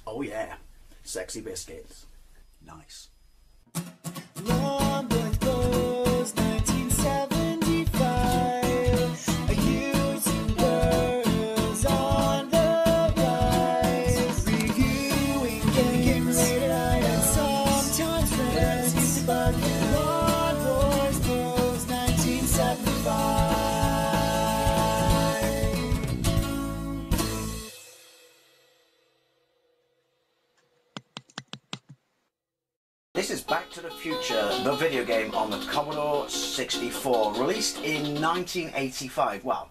Oh yeah, sexy biscuits. Nice. Long was 1975. A YouTuber's on the rise. Reviewing games late at night and sometimes friends used to bug him. Long was 1975. This is Back to the Future, the video game on the Commodore 64, released in 1985. Well,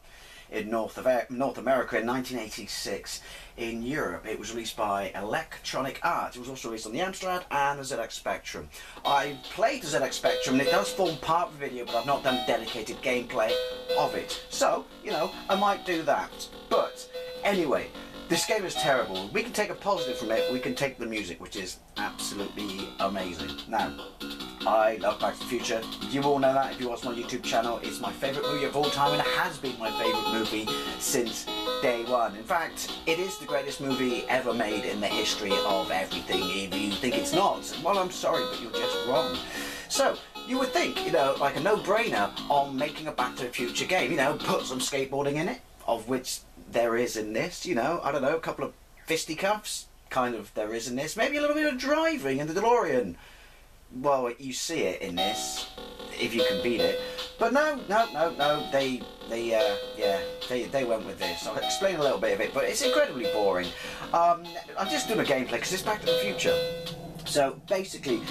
in North America in 1986. In Europe, it was released by Electronic Arts. It was also released on the Amstrad and the ZX Spectrum. I played the ZX Spectrum, and it does form part of the video, but I've not done dedicated gameplay of it. So, you know, I might do that. But anyway, this game is terrible. We can take a positive from it, we can take the music, which is absolutely amazing. Now, I love Back to the Future. You all know that if you watch my YouTube channel. It's my favourite movie of all time, and it has been my favourite movie since day one. In fact, it is the greatest movie ever made in the history of everything. If you think it's not, well, I'm sorry, but you're just wrong. So, you would think, you know, like a no-brainer on making a Back to the Future game. You know, put some skateboarding in it, of which there is in this, you know, I don't know, a couple of fisticuffs, kind of there is in this, maybe a little bit of driving in the DeLorean. Well, you see it in this, if you can beat it. But no, they went with this. I'll explain a little bit of it, but it's incredibly boring. I'm just doing a gameplay because it's Back to the Future. So basically,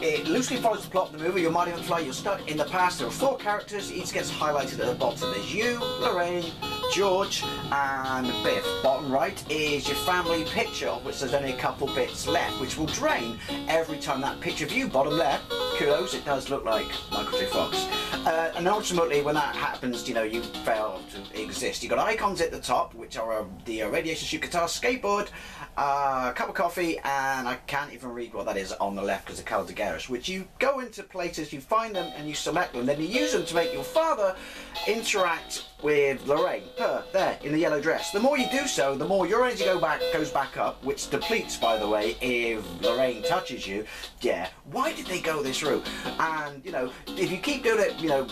it loosely follows the plot of the movie. You're Marty McFly, you're stuck in the past. There are 4 characters, each gets highlighted at the bottom. There's you, Lorraine, George, and Biff. Bottom right is your family picture, of which there's only a couple bits left, which will drain every time that picture of you. Bottom left, kudos, it does look like Michael J. Fox. And ultimately, when that happens, you know, you fail to exist. You've got icons at the top, which are the radiation chute guitar, skateboard, a cup of coffee, and I can't even read what that is on the left because the colours are garish, which you go into places, you find them, and you select them, then you use them to make your father interact with Lorraine, her, there, in the yellow dress. The more you do so, the more your energy goes back up, which depletes, by the way, if Lorraine touches you. Yeah, why did they go this route? And, you know, if you keep doing it, you know,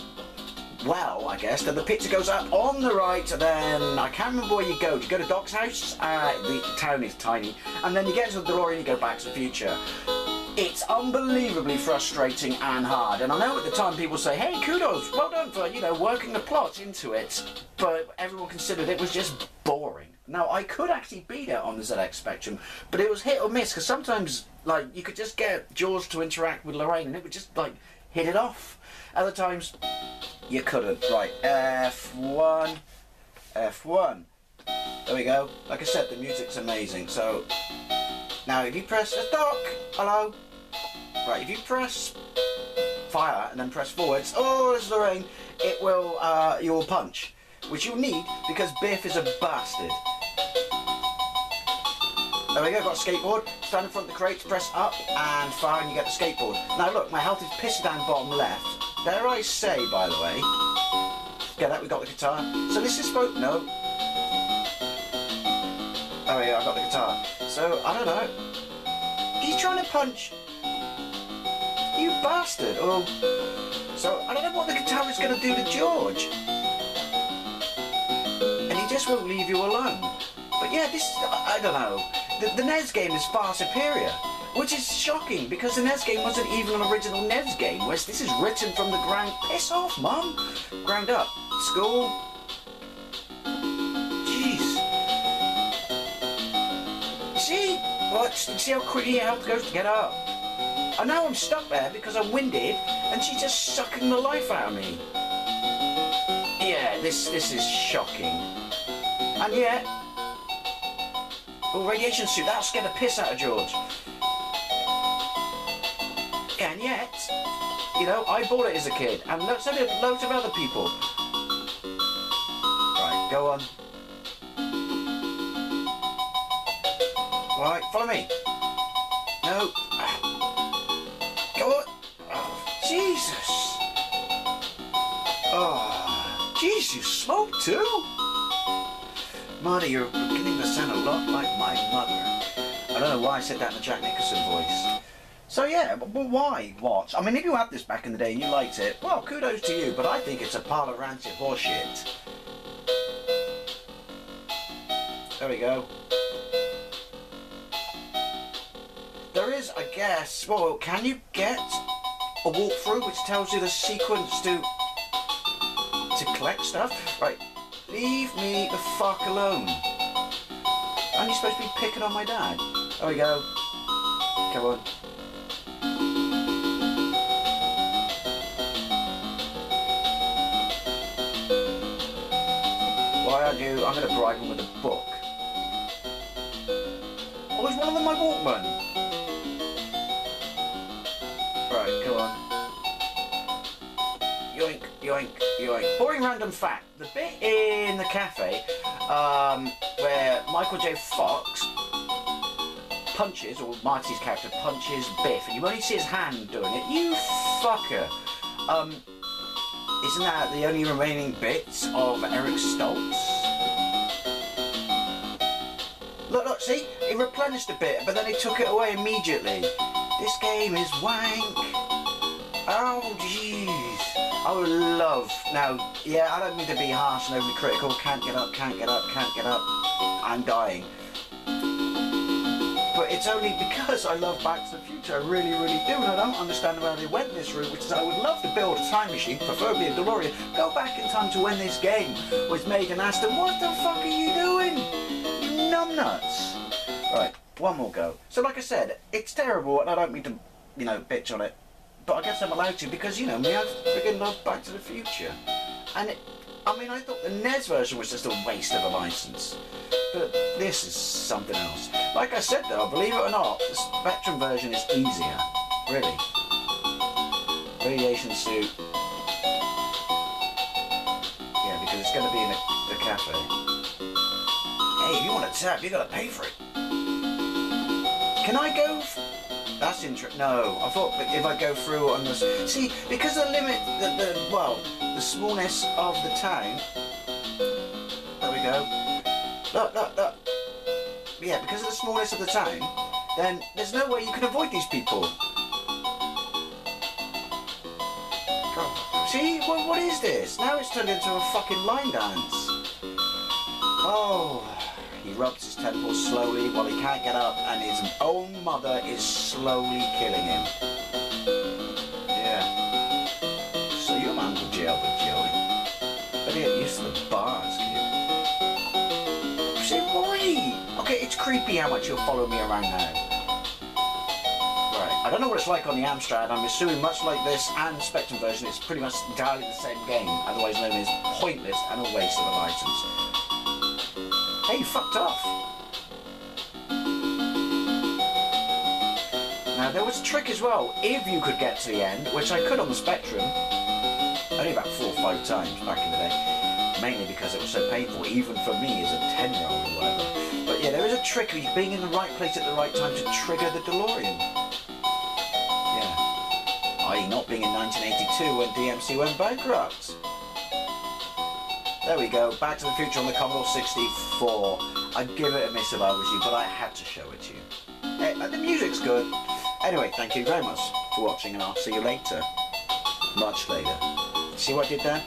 well, I guess, then the picture goes up on the right, and then I can't remember where you go. Do you go to Doc's house? The town is tiny. And then you get into the DeLorean and you go Back to the Future. It's unbelievably frustrating and hard. And I know at the time people say, hey, kudos, well done for, you know, working the plot into it. But everyone considered it was just boring. Now, I could actually beat it on the ZX Spectrum, but it was hit or miss, because sometimes, like, you could just get George to interact with Lorraine and it would just, like, hit it off. Other times, you couldn't. Right, F1, F1. There we go. Like I said, the music's amazing. So, now if you press stop, hello. Right, if you press fire and then press forwards, oh, there's Lorraine, it will, you will punch. Which you'll need because Biff is a bastard. There we go, got a skateboard. Stand in front of the crate, press up and fire and you get the skateboard. Now look, my health is pissed down bottom left. Dare I say, by the way, get that, we got the guitar. So this is supposed, no. Oh yeah, I got the guitar. So, I don't know. He's trying to punch. You bastard. Oh. So, I don't know what the guitar is going to do to George. And he just won't leave you alone. But yeah, this, I don't know. The NES game is far superior. Which is shocking, because the NES game wasn't even an original NES game, whereas this is written from the ground... Piss off, Mum! Ground up. School. Jeez. See? What? See how quickly your health goes to get up? And now I'm stuck there because I'm winded, and she's just sucking the life out of me. Yeah, this is shocking. And yet... Oh, radiation suit, that'll scare the piss out of George. And yet, you know, I bought it as a kid, and so did loads of other people. Right, go on. Right, follow me. No. Go on. Oh, Jesus. Oh, jeez, you smoke too? Marty, you're beginning to sound a lot like my mother. I don't know why I said that in the Jack Nicholson voice. So yeah, but why? What? I mean, if you had this back in the day and you liked it, well, kudos to you, but I think it's a pile of rancid horseshit. There we go. There is, I guess, well, can you get a walkthrough which tells you the sequence to collect stuff? Right, leave me the fuck alone. Aren't you supposed to be picking on my dad? There we go. Come on. Why aren't you? I'm going to bribe him with a book. Oh, is one of them my Walkman? Right, come on. Yoink, yoink, yoink. Boring random fact. The bit in the cafe where Michael J. Fox punches, or Marty's character punches Biff, and you only see his hand doing it. You fucker. Isn't that the only remaining bits of Eric Stoltz? Look, see? It replenished a bit, but then it took it away immediately. This game is wank. Oh, jeez. I would love... Now, yeah, I don't mean to be harsh and overly critical. Can't get up, can't get up, can't get up. I'm dying. But it's only because I love Back to the Future. I really, really do. And I don't understand why they went this route, which is I would love to build a time machine, preferably a DeLorean, go back in time to when this game was made and ask them, what the fuck are you doing? You numbnuts. Right, one more go. So like I said, it's terrible and I don't mean to, you know, bitch on it. But I guess I'm allowed to because, you know, me, I freaking love Back to the Future. And it, I mean, I thought the NES version was just a waste of a license. But this is something else. Like I said though, believe it or not, the Spectrum version is easier. Really. Radiation suit. Yeah, because it's going to be in the cafe. Hey, if you want a tap, you got to pay for it. Can I go... That's interesting. No, I thought if I go through on this... See, because the limit, the smallness of the town... There we go. Look. Yeah, because of the smallness of the town, then there's no way you can avoid these people. God. See? What is this? Now it's turned into a fucking line dance. Oh... He rubs his temples slowly while he can't get up, and his own mother is slowly killing him. Yeah. So you're my Uncle Joe, Joey. Better get used to the bars, kid. Say why? Okay, it's creepy how much you'll follow me around now. Right, I don't know what it's like on the Amstrad. I'm assuming much like this and Spectrum version, it's pretty much entirely the same game, otherwise known as pointless and a waste of a license. Hey, you fucked off. Now, there was a trick as well. If you could get to the end, which I could on the Spectrum, only about 4 or 5 times back in the day, mainly because it was so painful, even for me as a 10-year-old or whatever. But yeah, there is a trick of you being in the right place at the right time to trigger the DeLorean. Yeah. I.e. not being in 1982 when DMC went bankrupt. There we go, Back to the Future on the Commodore 64. I'd give it a miss if I was you, but I had to show it to you. Hey, the music's good. Anyway, thank you very much for watching, and I'll see you later. Much later. See what I did there?